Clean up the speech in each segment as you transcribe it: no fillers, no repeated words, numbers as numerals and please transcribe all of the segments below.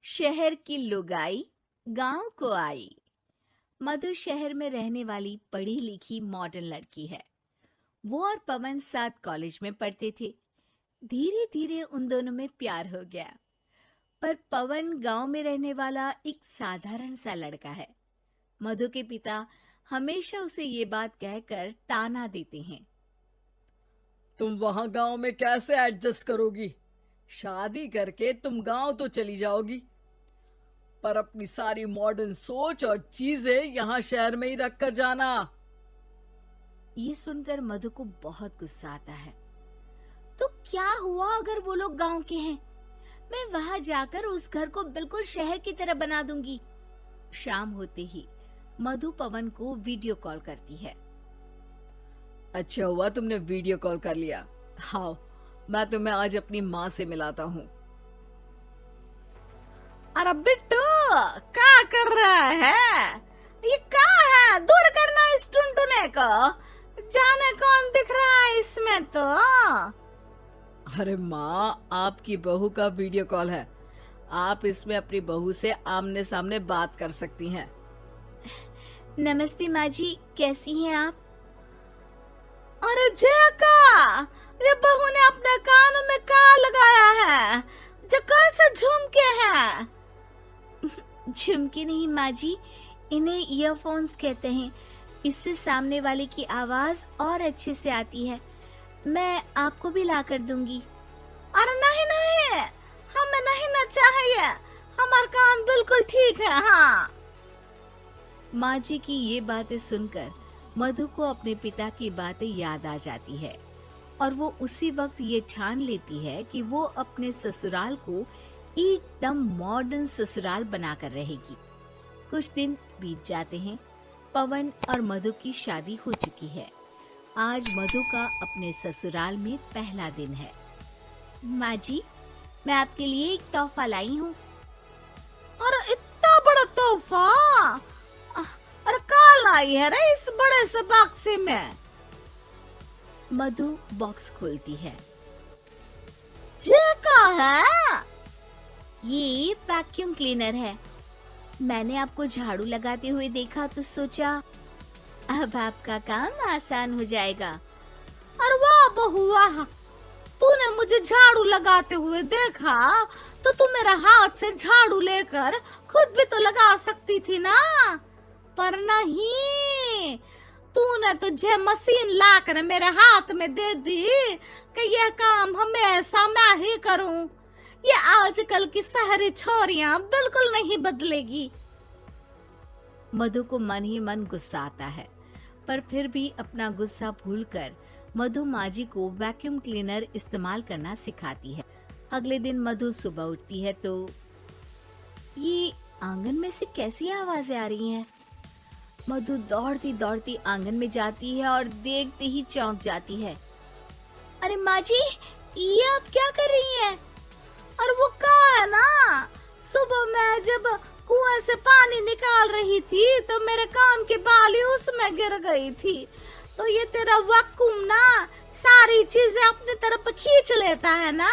शहर की लुगाई गांव को आई। मधु शहर में रहने वाली पढ़ी लिखी मॉडर्न लड़की है। वो और पवन साथ कॉलेज में पढ़ते थे। धीरे धीरे उन दोनों में प्यार हो गया। पर पवन गांव में रहने वाला एक साधारण सा लड़का है। मधु के पिता हमेशा उसे ये बात कहकर ताना देते हैं। तुम वहां गांव में कैसे एडजस्ट करोगी? शादी करके तुम गांव तो चली जाओगी, पर अपनी सारी मॉडर्न सोच और चीजें यहाँ शहर में ही रख कर जाना। ये सुनकर मधु को बहुत गुस्सा आता है। तो क्या हुआ अगर वो लोग गांव के हैं? मैं वहां जाकर उस घर को बिल्कुल शहर की तरह बना दूंगी। शाम होते ही मधु पवन को वीडियो कॉल करती है। अच्छा हुआ तुमने वीडियो कॉल कर लिया। हाँ, मैं तुम्हें आज अपनी माँ से मिलाता हूँ। अरे बिट्टू, क्या कर रहा है? ये क्या है? दूर करना इस टुनटुने को। जाने कौन दिख रहा है इसमें तो। अरे माँ, आपकी बहू का वीडियो कॉल है। आप इसमें अपनी बहू से आमने सामने बात कर सकती हैं। नमस्ते माँ जी, कैसी हैं आप? अरे जका, ये बहू ने अपने कानों में क्या लगाया है? जो कैसे झुमके हैं? झुमके नहीं माँ जी, इन्हें ईयरफोन्स कहते हैं। इससे सामने वाले की आवाज और अच्छे से आती है। मैं आपको भी ला कर दूंगी। अरे नहीं नहीं, हमें नहीं ना चाहिए। हमारा कान बिल्कुल ठीक है। हाँ। माँ जी की ये बातें सुनकर मधु को अपने पिता की बातें याद आ जाती है और वो उसी वक्त ये ठान लेती है कि वो अपने ससुराल को एकदम मॉडर्न ससुराल बनाकर रहेगी। कुछ दिन बीत जाते हैं। पवन और मधु की शादी हो चुकी है। आज मधु का अपने ससुराल में पहला दिन है। माँ जी, मैं आपके लिए एक तोहफा लाई हूँ। अरे इतना बड़ा तोहफा! अरे क्या लाई है रे इस बड़े से बक्से में? मधु बॉक्स खोलती है। ये क्या है? ये वैक्यूम क्लीनर है। मैंने आपको झाड़ू लगाते हुए देखा तो सोचा अब आपका काम आसान हो जाएगा। अरे वाह बहू वाह, तूने मुझे झाड़ू लगाते हुए देखा तो तू मेरा हाथ से झाड़ू लेकर खुद भी तो लगा सकती थी ना। पर नहीं, तूने तुझे मशीन लाकर मेरे हाथ में दे दी कि यह काम हमेशा मैं ही करूं। ये आजकल की शहरी छोरियां बिल्कुल नहीं बदलेगी। मधु को मन ही मन गुस्सा आता है, पर फिर भी अपना गुस्सा भूलकर मधु माजी को वैक्यूम क्लीनर इस्तेमाल करना सिखाती है। अगले दिन मधु सुबह उठती है तो ये आंगन में से कैसी आवाजें आ रही हैं? मधु दौड़ती दौड़ती आंगन में जाती है और देखते ही चौंक जाती है। अरे माँ जी, ये आप क्या कर रही हैं? और वो क्या है ना, सुबह मैं जब कुआं से पानी निकाल रही थी तो मेरे कान की बाली उसमें गिर गई थी। तो ये तेरा वैक्यूम ना सारी चीजें अपनी तरफ खींच लेता है ना,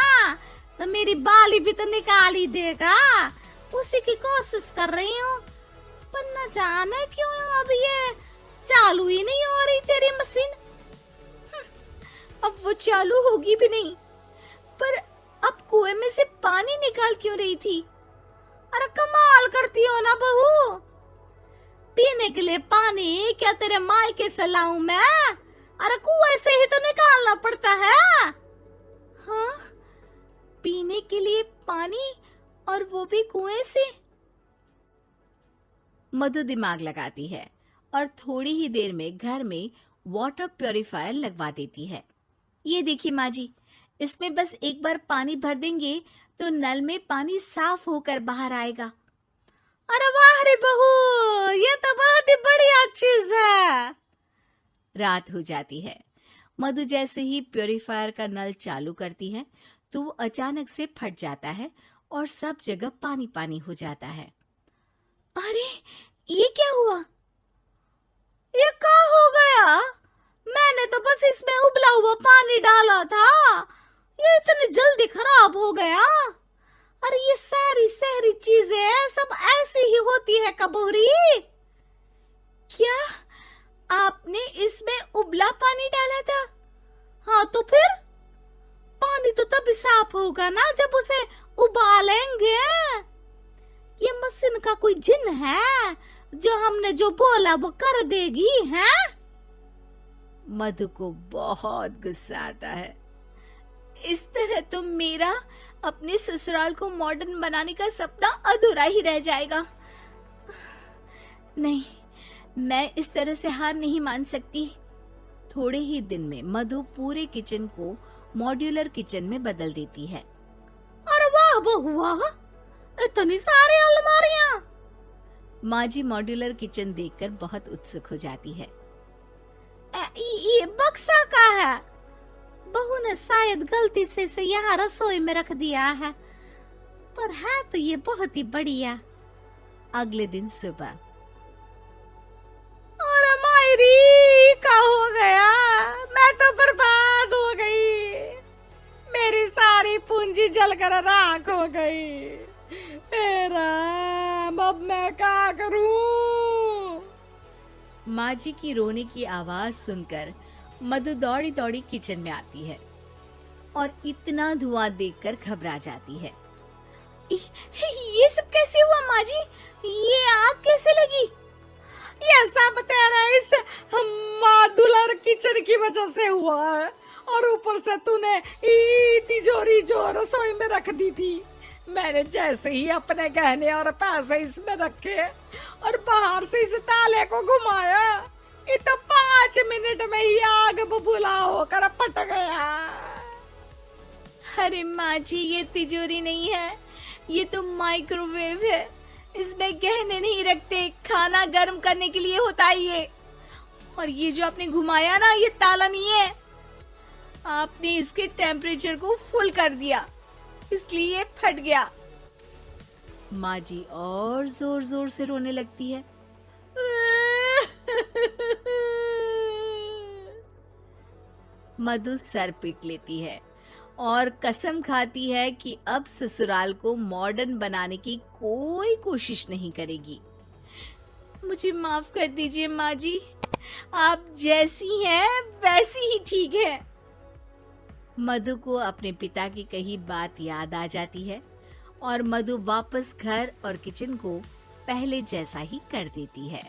तो मेरी बाली भी तो निकाल ही देगा। उसी की कोशिश कर रही हूँ, पर न जाने क्यों अब ये चालू ही नहीं हो रही तेरी मशीन। अब वो चालू होगी भी नहीं। पर अब कुएं में से पानी निकाल क्यों रही थी? अरे कमाल करती हो ना बहू। पीने के लिए पानी क्या तेरे मायके से लाऊं मैं? अरे कुएं से ही तो निकालना पड़ता है। हाँ, पीने के लिए पानी, और वो भी कुएं से। मधु दिमाग लगाती है और थोड़ी ही देर में घर में वाटर प्यूरिफायर लगवा देती है। ये देखिए माँ जी, इसमें बस एक बार पानी भर देंगे तो नल में पानी साफ होकर बाहर आएगा। अरे वाह रे बहू, ये तो बहुत ही बढ़िया चीज है। रात हो जाती है। मधु जैसे ही प्यूरिफायर का नल चालू करती है तो वो अचानक से फट जाता है और सब जगह पानी पानी हो जाता है। अरे ये क्या हुआ? ये क्या हो गया? मैंने तो बस इसमें उबला हुआ पानी डाला था, ये इतनी जल्दी खराब हो गया। अरे ये सारी शहरी चीजें सब ऐसी ही होती है कबूरी। क्या आपने इसमें उबला पानी डाला था? हाँ तो फिर पानी तो तभी साफ होगा ना जब उसे उबालेंगे। ये मशीन का कोई जिन है जो हमने जो बोला वो कर देगी है? मधु को बहुत गुस्सा आता है। इस तरह तो मेरा अपने ससुराल को मॉडर्न बनाने का सपना अधूरा ही रह जाएगा। नहीं, मैं इस तरह से हार नहीं मान सकती। थोड़े ही दिन में मधु पूरे किचन को मॉड्यूलर किचन में बदल देती है। अरे वाह बहुआ, इतनी सारी अलमारियां! माँ जी मॉड्यूलर किचन देखकर बहुत उत्सुक हो जाती है। ये बक्सा का है। बहू ने शायद गलती से इसे यहाँ रसोई में रख दिया है, पर है तो ये बहुत ही बढ़िया। अगले दिन सुबह, अरे मायरी क्या हो गया? मैं तो बर्बाद हो गई। मेरी सारी पूंजी जलकर राख हो गई। राम, अब मैं क्या करूं? माँ जी की रोने की आवाज सुनकर मधु दौड़ी दौड़ी किचन में आती है और इतना धुआं देखकर घबरा जाती है। ये सब कैसे हुआ माँ जी? ये आग कैसे लगी? ये सब तेरा इस मॉड्यूलर किचन की वजह से हुआ है, और ऊपर से तूने तिजोरी जो रसोई में रख दी थी, मैंने जैसे ही अपने गहने और पैसे इसमें रखे और बाहर से इस ताले को घुमाया, ये तो 5 मिनट में ही आग बबूला होकर फट गया। अरे माँ जी, ये तिजोरी नहीं है, ये तो माइक्रोवेव है। इसमें गहने नहीं रखते, खाना गर्म करने के लिए होता है ये। और ये जो आपने घुमाया ना, ये ताला नहीं है, आपने इसके टेम्परेचर को फुल कर दिया, इसलिए ये फट गया। माँ जी और जोर जोर से रोने लगती है। मधु सर पीट लेती है और कसम खाती है कि अब ससुराल को मॉडर्न बनाने की कोई कोशिश नहीं करेगी। मुझे माफ कर दीजिए माँ जी, आप जैसी हैं वैसी ही ठीक है। मधु को अपने पिता की कही बात याद आ जाती है और मधु वापस घर और किचन को पहले जैसा ही कर देती है।